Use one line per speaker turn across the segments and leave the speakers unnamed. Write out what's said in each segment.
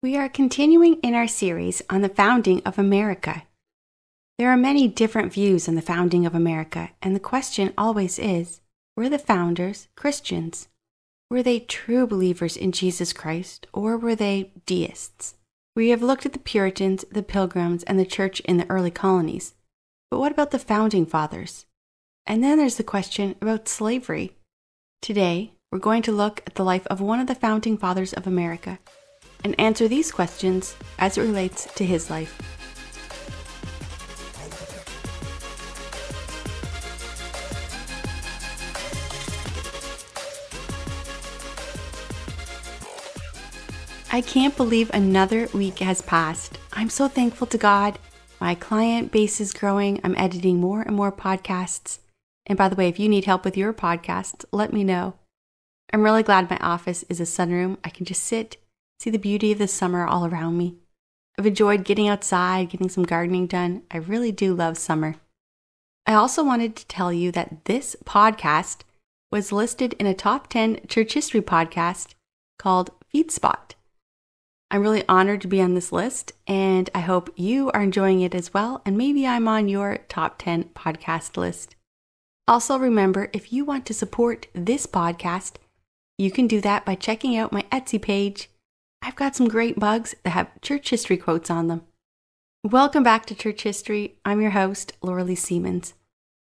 We are continuing in our series on the founding of America. There are many different views on the founding of America, and the question always is, were the founders Christians? Were they true believers in Jesus Christ, or were they deists? We have looked at the Puritans, the Pilgrims, and the church in the early colonies. But what about the founding fathers? And then there's the question about slavery. Today, we're going to look at the life of one of the founding fathers of America and answer these questions as it relates to his life. I can't believe another week has passed. I'm so thankful to God. My client base is growing. I'm editing more and more podcasts. And by the way, if you need help with your podcasts, let me know. I'm really glad my office is a sunroom. I can just sit, see the beauty of the summer all around me. I've enjoyed getting outside, getting some gardening done. I really do love summer. I also wanted to tell you that this podcast was listed in a top 10 church history podcast called FeedSpot. I'm really honored to be on this list, and I hope you are enjoying it as well, and maybe I'm on your top 10 podcast list. Also remember, if you want to support this podcast, you can do that by checking out my Etsy page. I've got some great mugs that have church history quotes on them. Welcome back to Church History. I'm your host, Laura Lee Siemens.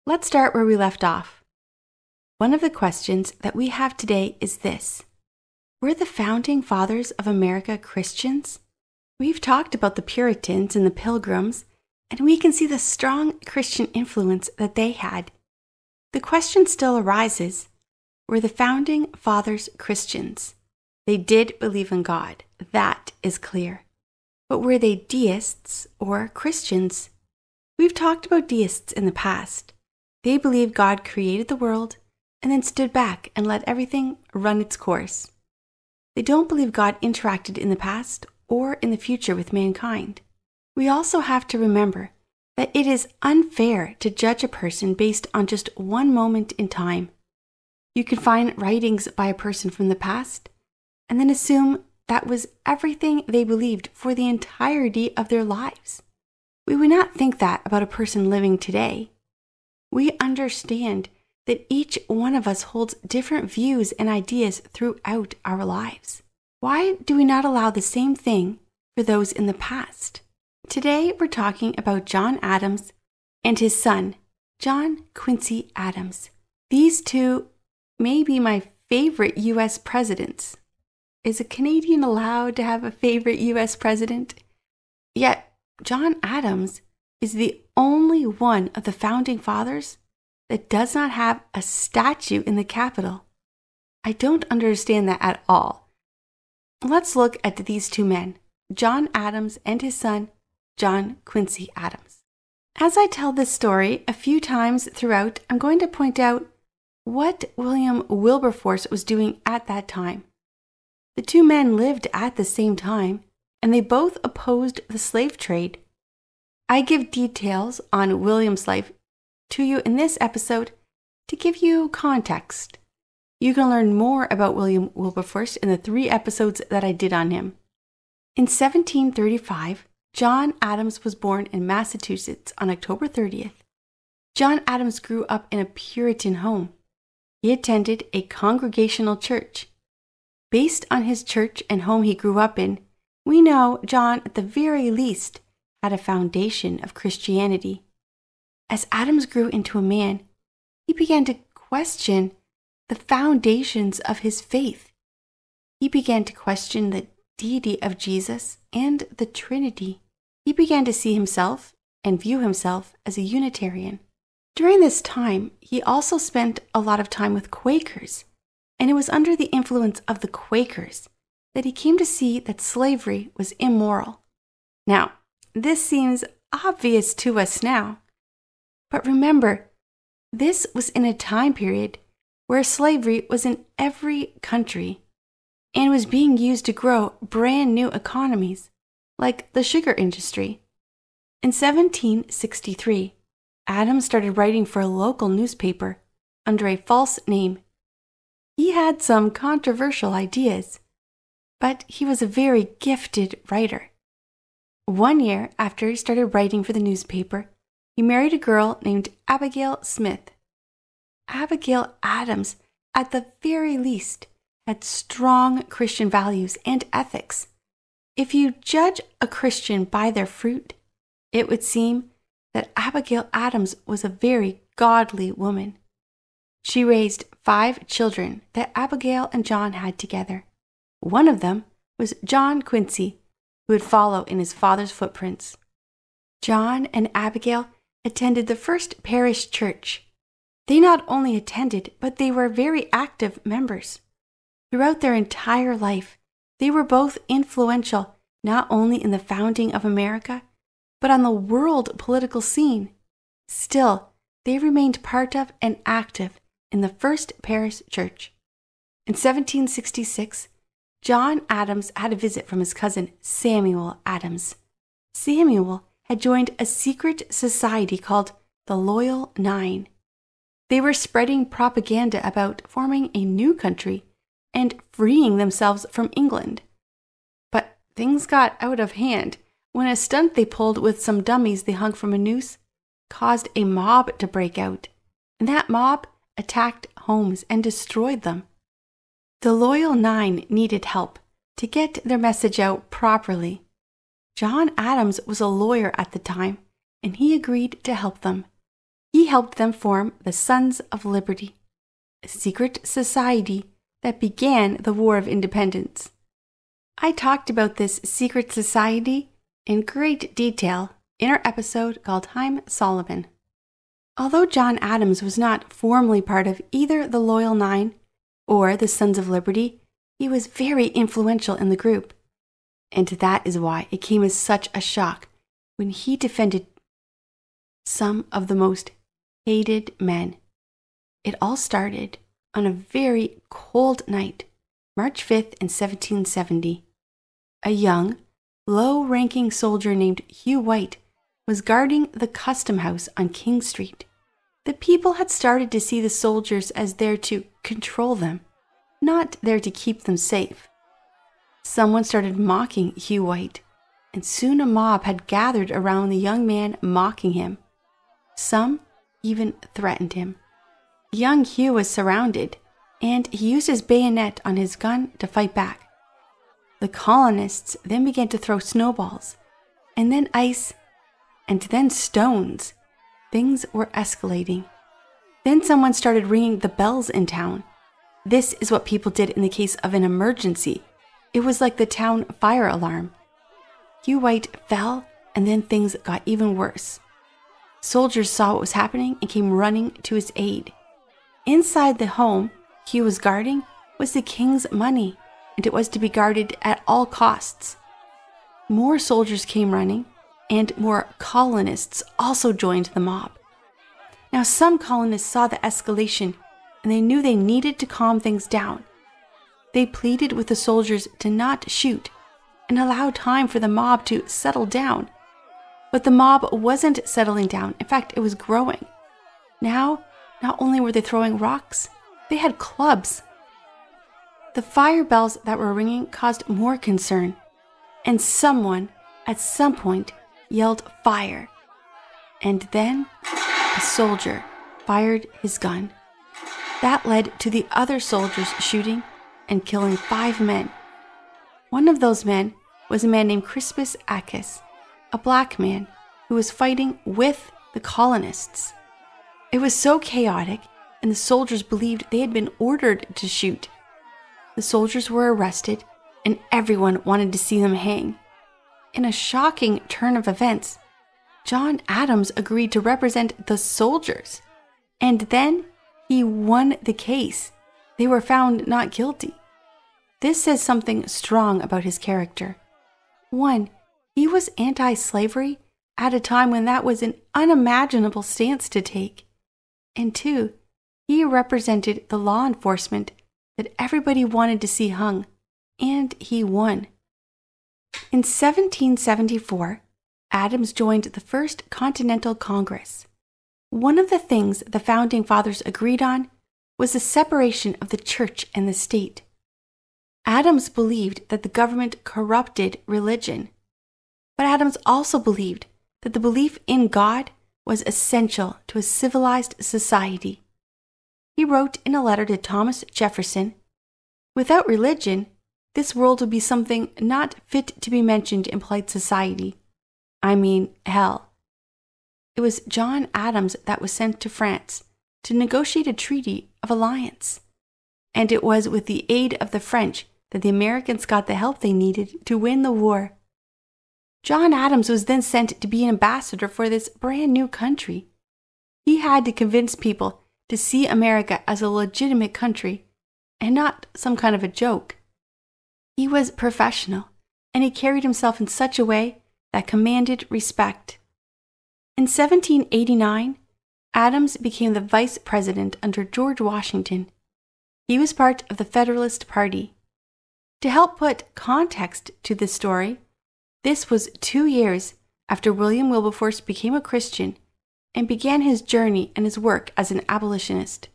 Let's start where we left off. One of the questions that we have today is this: were the founding fathers of America Christians? We've talked about the Puritans and the Pilgrims, and we can see the strong Christian influence that they had. The question still arises, were the founding fathers Christians? They did believe in God, that is clear. But were they deists or Christians? We've talked about deists in the past. They believed God created the world and then stood back and let everything run its course. They don't believe God interacted in the past or in the future with mankind. We also have to remember that it is unfair to judge a person based on just one moment in time. You can find writings by a person from the past and then assume that was everything they believed for the entirety of their lives. We would not think that about a person living today. We understand that each one of us holds different views and ideas throughout our lives. Why do we not allow the same thing for those in the past? Today we're talking about John Adams and his son, John Quincy Adams. These two may be my favorite U.S. presidents. Is a Canadian allowed to have a favorite U.S. president? Yet, John Adams is the only one of the founding fathers that does not have a statue in the Capitol. I don't understand that at all. Let's look at these two men, John Adams and his son, John Quincy Adams. As I tell this story a few times throughout, I'm going to point out what William Wilberforce was doing at that time. The two men lived at the same time, and they both opposed the slave trade. I give details on William's life to you in this episode to give you context. You can learn more about William Wilberforce in the 3 episodes that I did on him. In 1735, John Adams was born in Massachusetts on October 30th. John Adams grew up in a Puritan home. He attended a Congregational church. Based on his church and home he grew up in, we know John, at the very least, had a foundation of Christianity. As Adams grew into a man, he began to question the foundations of his faith. He began to question the deity of Jesus and the Trinity. He began to see himself and view himself as a Unitarian. During this time, he also spent a lot of time with Quakers, and it was under the influence of the Quakers that he came to see that slavery was immoral. Now, this seems obvious to us now, but remember, this was in a time period where slavery was in every country and was being used to grow brand new economies, like the sugar industry. In 1763, Adams started writing for a local newspaper under a false name. He had some controversial ideas, but he was a very gifted writer. 1 year after he started writing for the newspaper, he married a girl named Abigail Smith. Abigail Adams, at the very least, had strong Christian values and ethics. If you judge a Christian by their fruit, it would seem that Abigail Adams was a very godly woman. She raised 5 children that Abigail and John had together. One of them was John Quincy, who would follow in his father's footprints. John and Abigail attended the First Parish Church. They not only attended, but they were very active members. Throughout their entire life, they were both influential not only in the founding of America, but on the world political scene. Still, they remained part of and active in the First Parish Church. In 1766, John Adams had a visit from his cousin Samuel Adams. Samuel had joined a secret society called the Loyal Nine. They were spreading propaganda about forming a new country and freeing themselves from England. But things got out of hand when a stunt they pulled with some dummies they hung from a noose caused a mob to break out, and that mob attacked homes and destroyed them. The Loyal Nine needed help to get their message out properly. John Adams was a lawyer at the time, and he agreed to help them. He helped them form the Sons of Liberty, a secret society that began the War of Independence. I talked about this secret society in great detail in our episode called I'm Solomon. Although John Adams was not formally part of either the Loyal Nine or the Sons of Liberty, he was very influential in the group. And that is why it came as such a shock when he defended some of the most hated men. It all started on a very cold night, March 5th in 1770. A young, low-ranking soldier named Hugh White was guarding the custom house on King Street. The people had started to see the soldiers as there to control them, not there to keep them safe. Someone started mocking Hugh White, and soon a mob had gathered around the young man mocking him. Some even threatened him. Young Hugh was surrounded, and he used his bayonet on his gun to fight back. The colonists then began to throw snowballs, and then ice, and then stones. Things were escalating. Then someone started ringing the bells in town. This is what people did in the case of an emergency. It was like the town fire alarm. Hugh White fell, and then things got even worse. Soldiers saw what was happening and came running to his aid. Inside the home Hugh was guarding was the king's money, and it was to be guarded at all costs. More soldiers came running, and more colonists also joined the mob. Now, some colonists saw the escalation, and they knew they needed to calm things down. They pleaded with the soldiers to not shoot and allow time for the mob to settle down. But the mob wasn't settling down. In fact, it was growing. Now, not only were they throwing rocks, they had clubs. The fire bells that were ringing caused more concern, and someone, at some point, yelled fire. And then a soldier fired his gun. That led to the other soldiers shooting and killing 5 men. One of those men was a man named Crispus Attucks, a black man who was fighting with the colonists. It was so chaotic, and the soldiers believed they had been ordered to shoot. The soldiers were arrested, and everyone wanted to see them hang. In a shocking turn of events, John Adams agreed to represent the soldiers, and then he won the case. They were found not guilty. This says something strong about his character. 1, he was anti-slavery at a time when that was an unimaginable stance to take. And 2, he represented the law enforcement that everybody wanted to see hung, and he won. In 1774, Adams joined the First Continental Congress. One of the things the Founding Fathers agreed on was the separation of the church and the state. Adams believed that the government corrupted religion, but Adams also believed that the belief in God was essential to a civilized society. He wrote in a letter to Thomas Jefferson, "Without religion, this world would be something not fit to be mentioned in polite society. I mean, hell." It was John Adams that was sent to France to negotiate a treaty of alliance, and it was with the aid of the French that the Americans got the help they needed to win the war. John Adams was then sent to be an ambassador for this brand new country. He had to convince people to see America as a legitimate country and not some kind of a joke. He was professional, and he carried himself in such a way that commanded respect. In 1789, Adams became the vice president under George Washington. He was part of the Federalist Party. To help put context to this story, this was 2 years after William Wilberforce became a Christian and began his journey and his work as an abolitionist.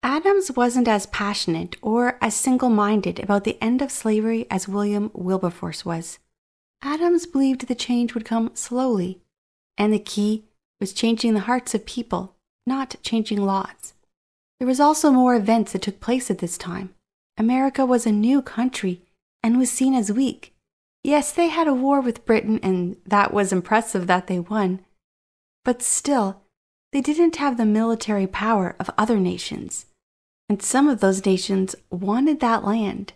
Adams wasn't as passionate or as single-minded about the end of slavery as William Wilberforce was. Adams believed the change would come slowly, and the key was changing the hearts of people, not changing laws. There was also more events that took place at this time. America was a new country and was seen as weak. Yes, they had a war with Britain, and that was impressive that they won. But still, they didn't have the military power of other nations, and some of those nations wanted that land.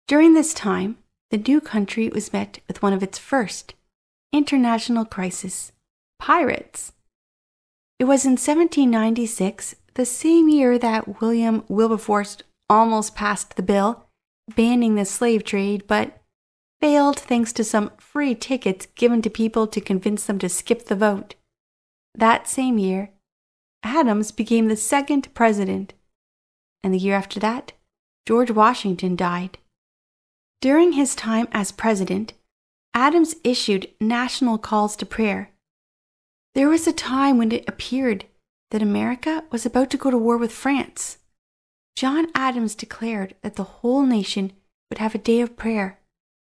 During this time, the new country was met with one of its first international crises: pirates. It was in 1796, the same year that William Wilberforce almost passed the bill banning the slave trade, but failed thanks to some free tickets given to people to convince them to skip the vote. That same year, Adams became the second president, and the year after that, George Washington died. During his time as president, Adams issued national calls to prayer. There was a time when it appeared that America was about to go to war with France. John Adams declared that the whole nation would have a day of prayer,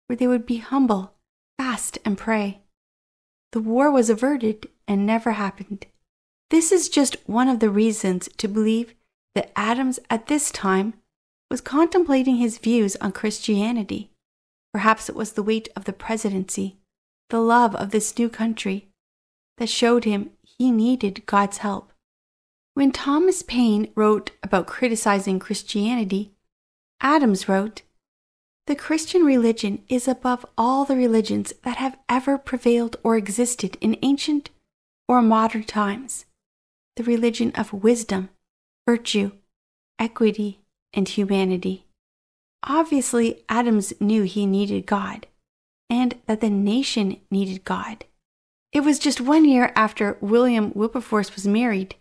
where they would be humble, fast, and pray. The war was averted and never happened. This is just one of the reasons to believe that Adams at this time was contemplating his views on Christianity. Perhaps it was the weight of the presidency, the love of this new country, that showed him he needed God's help. When Thomas Paine wrote about criticizing Christianity, Adams wrote, "The Christian religion is above all the religions that have ever prevailed or existed in ancient or modern times, the religion of wisdom, virtue, equity, and humanity." Obviously, Adams knew he needed God, and that the nation needed God. It was just 1 year after William Wilberforce was married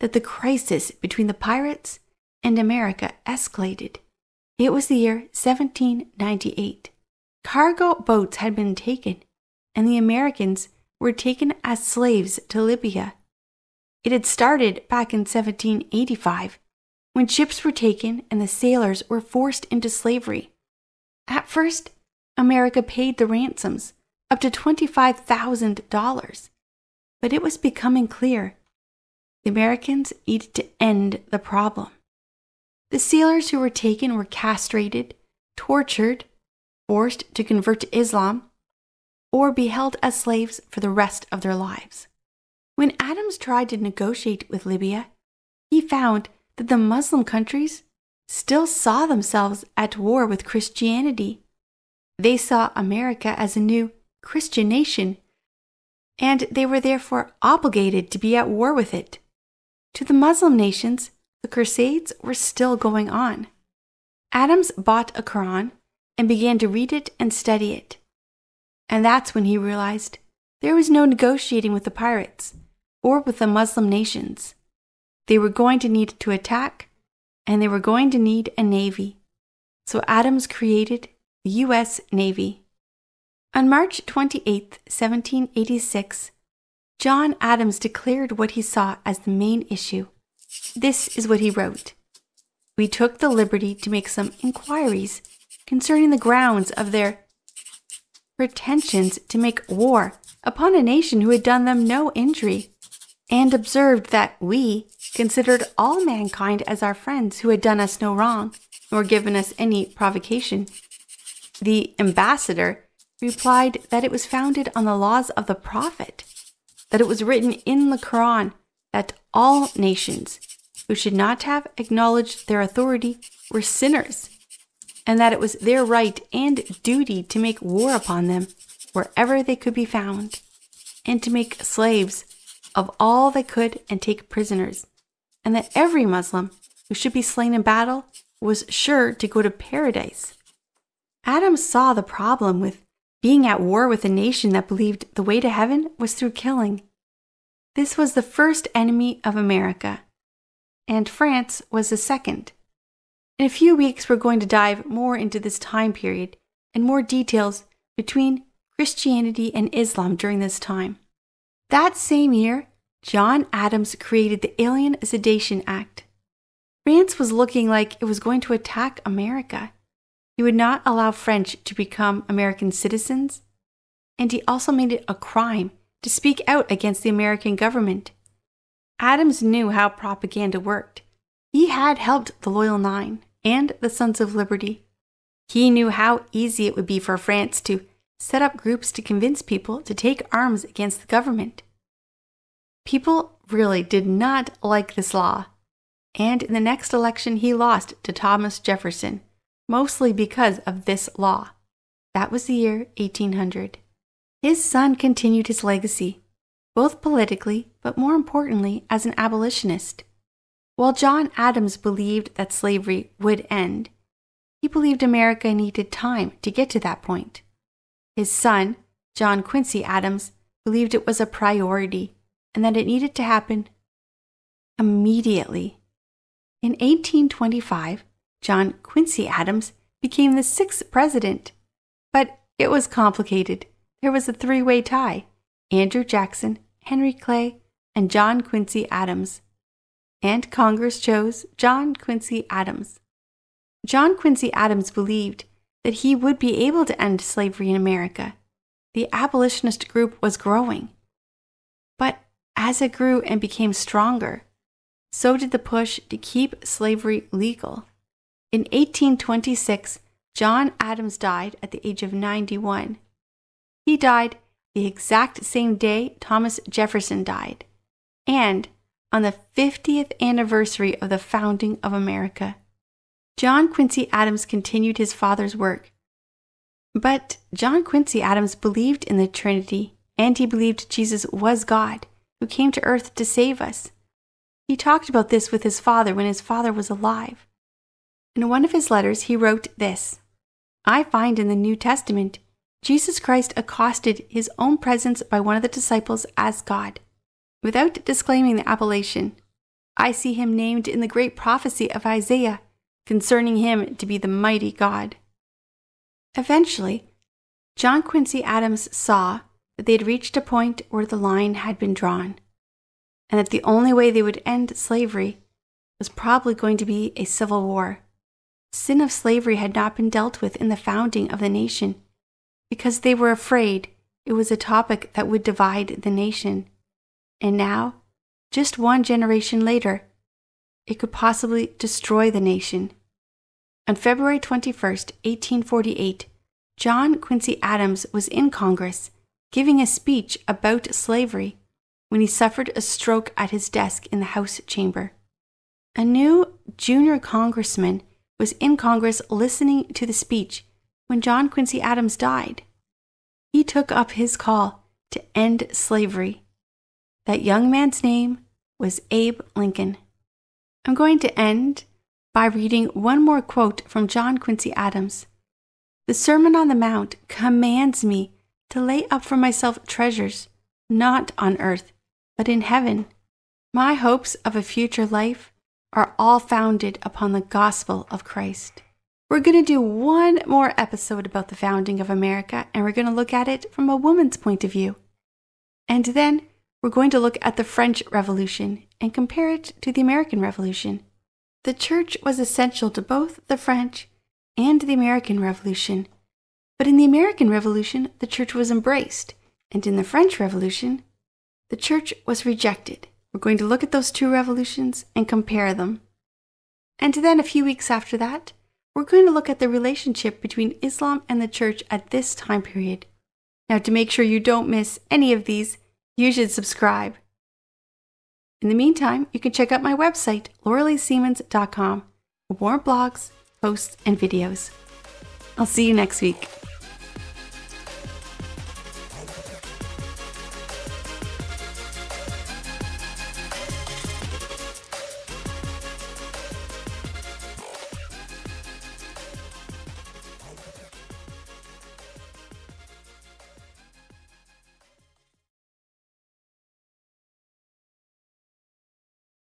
that the crisis between the pirates and America escalated. It was the year 1798. Cargo boats had been taken, and the Americans were taken as slaves to Libya. It had started back in 1785, when ships were taken and the sailors were forced into slavery. At first, America paid the ransoms, up to $25,000, but it was becoming clear the Americans needed to end the problem. The sailors who were taken were castrated, tortured, forced to convert to Islam, or be held as slaves for the rest of their lives. When Adams tried to negotiate with Libya, he found that the Muslim countries still saw themselves at war with Christianity. They saw America as a new Christian nation, and they were therefore obligated to be at war with it. To the Muslim nations, the Crusades were still going on. Adams bought a Quran and began to read it and study it. And that's when he realized there was no negotiating with the pirates or with the Muslim nations. They were going to need to attack, and they were going to need a navy. So Adams created the U.S. Navy. On March 28, 1786, John Adams declared what he saw as the main issue. This is what he wrote: "We took the liberty to make some inquiries concerning the grounds of their pretensions to make war upon a nation who had done them no injury, and observed that we considered all mankind as our friends who had done us no wrong, nor given us any provocation. The ambassador replied that it was founded on the laws of the prophet, that it was written in the Quran that all nations who should not have acknowledged their authority were sinners, and that it was their right and duty to make war upon them wherever they could be found, and to make slaves of all they could and take prisoners, and that every Muslim who should be slain in battle was sure to go to paradise. Adams saw the problem with being at war with a nation that believed the way to heaven was through killing. This was the first enemy of America, and France was the second. In a few weeks, we're going to dive more into this time period and more details between Christianity and Islam during this time. That same year, John Adams created the Alien Sedition Act. France was looking like it was going to attack America. He would not allow French to become American citizens, and he also made it a crime to speak out against the American government. Adams knew how propaganda worked. He had helped the Loyal Nine and the Sons of Liberty. He knew how easy it would be for France to set up groups to convince people to take arms against the government. People really did not like this law, and in the next election he lost to Thomas Jefferson, mostly because of this law. That was the year 1800. His son continued his legacy, both politically, but more importantly as an abolitionist. While John Adams believed that slavery would end, he believed America needed time to get to that point. His son, John Quincy Adams, believed it was a priority and that it needed to happen immediately. In 1825, John Quincy Adams became the 6th president, but it was complicated. There was a three-way tie: Andrew Jackson, Henry Clay, and John Quincy Adams. And Congress chose John Quincy Adams. John Quincy Adams believed that he would be able to end slavery in America. The abolitionist group was growing. But as it grew and became stronger, so did the push to keep slavery legal. In 1826, John Adams died at the age of 91. He died the exact same day Thomas Jefferson died, and on the 50th anniversary of the founding of America. John Quincy Adams continued his father's work. But John Quincy Adams believed in the Trinity, and he believed Jesus was God, who came to earth to save us. He talked about this with his father when his father was alive. In one of his letters, he wrote this: "I find in the New Testament, Jesus Christ accosted his own presence by one of the disciples as God. Without disclaiming the appellation, I see him named in the great prophecy of Isaiah concerning him to be the mighty God." Eventually, John Quincy Adams saw that they had reached a point where the line had been drawn, and that the only way they would end slavery was probably going to be a civil war. The sin of slavery had not been dealt with in the founding of the nation, because they were afraid it was a topic that would divide the nation. And now, just one generation later, it could possibly destroy the nation. On February 21st, 1848, John Quincy Adams was in Congress giving a speech about slavery when he suffered a stroke at his desk in the House chamber. A new junior congressman was in Congress listening to the speech when John Quincy Adams died. He took up his call to end slavery. That young man's name was Abe Lincoln. I'm going to end by reading one more quote from John Quincy Adams. "The Sermon on the Mount commands me to lay up for myself treasures, not on earth, but in heaven. My hopes of a future life are all founded upon the gospel of Christ." We're going to do one more episode about the founding of America, and we're going to look at it from a woman's point of view. And then we're going to look at the French Revolution and compare it to the American Revolution. The church was essential to both the French and the American Revolution. But in the American Revolution, the church was embraced, and in the French Revolution, the church was rejected. We're going to look at those two revolutions and compare them. And then a few weeks after that, we're going to look at the relationship between Islam and the church at this time period. Now, to make sure you don't miss any of these, you should subscribe. In the meantime, you can check out my website, lauraleesiemens.com, for more blogs, posts, and videos. I'll see you next week.